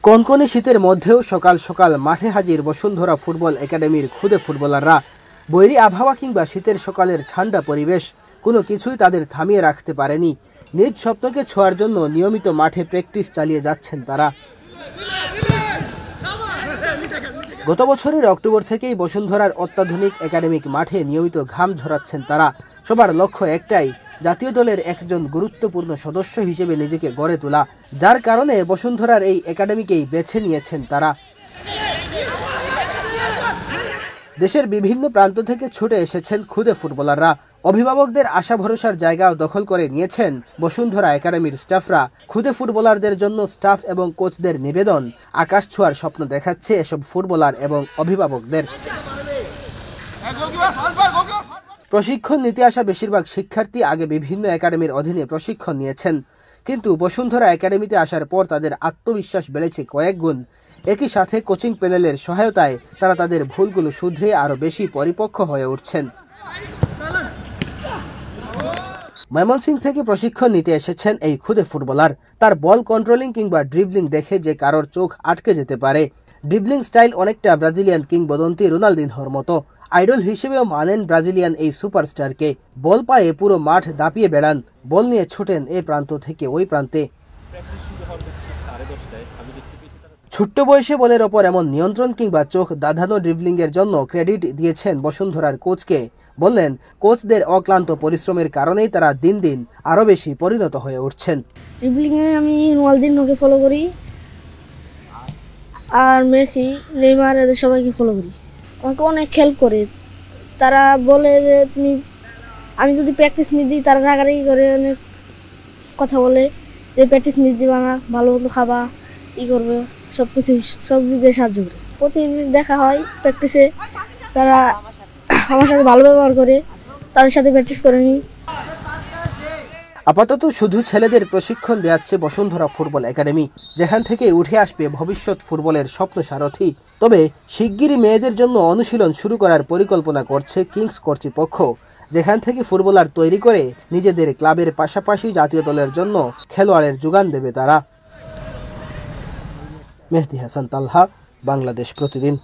কনকনে শীতের মধ্যেও সকাল সকাল মাঠে হাজির বসুন্ধরা ফুটবল একাডেমির খুদে ফুটবলাররা। বৈরী আবহাওয়া কিংবা শীতের সকালের ঠান্ডা পরিবেশ কোনো কিছুই তাদের থামিয়ে রাখতে পারেনি। নিজ স্বপ্নকে ছোঁয়ার জন্য নিয়মিত মাঠে প্র্যাকটিস চালিয়ে যাচ্ছেন তারা। গত বছরের অক্টোবর থেকেই বসুন্ধরার অত্যাধুনিক একাডেমিক মাঠে নিয়মিত ঘাম ঝরাচ্ছেন তারা। সবার লক্ষ্য একটাই, জাতীয় দলের একজন গুরুত্বপূর্ণ সদস্য হিসেবে নিজেকে গড়ে তোলা। যার কারণে বসুন্ধরার এই একাডেমিকেই বেছে নিয়েছেন তারা। দেশের বিভিন্ন প্রান্ত থেকে ছুটে এসেছেন খুদে ফুটবলাররা। অভিভাবকদের আশা ভরসার জায়গাও দখল করে নিয়েছেন বসুন্ধরা একাডেমির স্টাফরা। খুদে ফুটবলারদের জন্য স্টাফ এবং কোচদের নিবেদন, আকাশ ছোঁয়ার স্বপ্ন দেখাচ্ছে এসব ফুটবলার এবং অভিভাবকদের। প্রশিক্ষণ নিতে আসা বেশিরভাগ শিক্ষার্থী আগে বিভিন্ন একাডেমির অধীনে প্রশিক্ষণ নিয়েছেন, কিন্তু বসুন্ধরা একাডেমিতে আসার পর তাদের আত্মবিশ্বাস বেড়েছে কয়েক গুণ। একই সাথে কোচিং প্যানেলের সহায়তায় তারা তাদের ভুলগুলো শুধরে আরও বেশি পরিপক্ক হয়ে উঠছেন। ময়মনসিংহ থেকে প্রশিক্ষণ নিতে এসেছেন এই খুদে ফুটবলার। তার বল কন্ট্রোলিং কিংবা ড্রিবলিং দেখে যে কারোর চোখ আটকে যেতে পারে। ড্রিবলিং স্টাইল অনেকটা ব্রাজিলিয়ান কিংবদন্তি রোনালদিনহোর মতো। আইডল হিসেবেও মানেন ব্রাজিলিয়ান এই সুপারস্টারকে। বল পায়ে পুরো মাঠ দাপিয়ে বেড়ান, বল নিয়ে ছোটেন এ প্রান্ত থেকে ওই প্রান্তে। ছোট্ট বয়সে বলের ওপর এমন নিয়ন্ত্রণ কিংবা চোখ দাধানো ড্রিবলিংয়ের জন্য ক্রেডিট দিয়েছেন বসুন্ধরার কোচকে। বললেন, কোচদের অক্লান্ত পরিশ্রমের কারণেই তারা দিন দিন আরও বেশি পরিণত হয়ে উঠছেন। ড্রিবলিংয়ে আমি রোনালদিনহোকে ফলো করি, আর মেসি, নেইমার এদের সবাইকে ফলো করি। আমাকে অনেক হেল্প করে। তারা বলে যে আমি যদি প্র্যাকটিস মিস দিই, তারা রাগারাগি করে অনেক কথা বলে যে প্র্যাকটিস মিস দিবা না, ভালো মতো খাবা, করবে, সব দিক দিয়ে সাহায্য করে। প্রতিদিন দেখা হয় প্র্যাকটিসে, তারা আমার সাথে ভালো ব্যবহার করে, তাদের সাথে প্র্যাকটিস করে নিই। আপাতত শুধু ছেলেদের প্রশিক্ষণ দেওয়াচ্ছে বসুন্ধরা ফুটবল একাডেমি, যেখান থেকে উঠে আসবে ভবিষ্যৎ ফুটবলের স্বপ্ন সারথি। তবে শিগগিরই মেয়েদের জন্য অনুশীলন শুরু করার পরিকল্পনা করছে কিংস কর্তৃপক্ষ, যেখান থেকে ফুটবলার তৈরি করে নিজেদের ক্লাবের পাশাপাশি জাতীয় দলের জন্য খেলোয়াড়ের যোগান দেবে তারা। মেহেদী হাসান তালহা, বাংলাদেশ প্রতিদিন।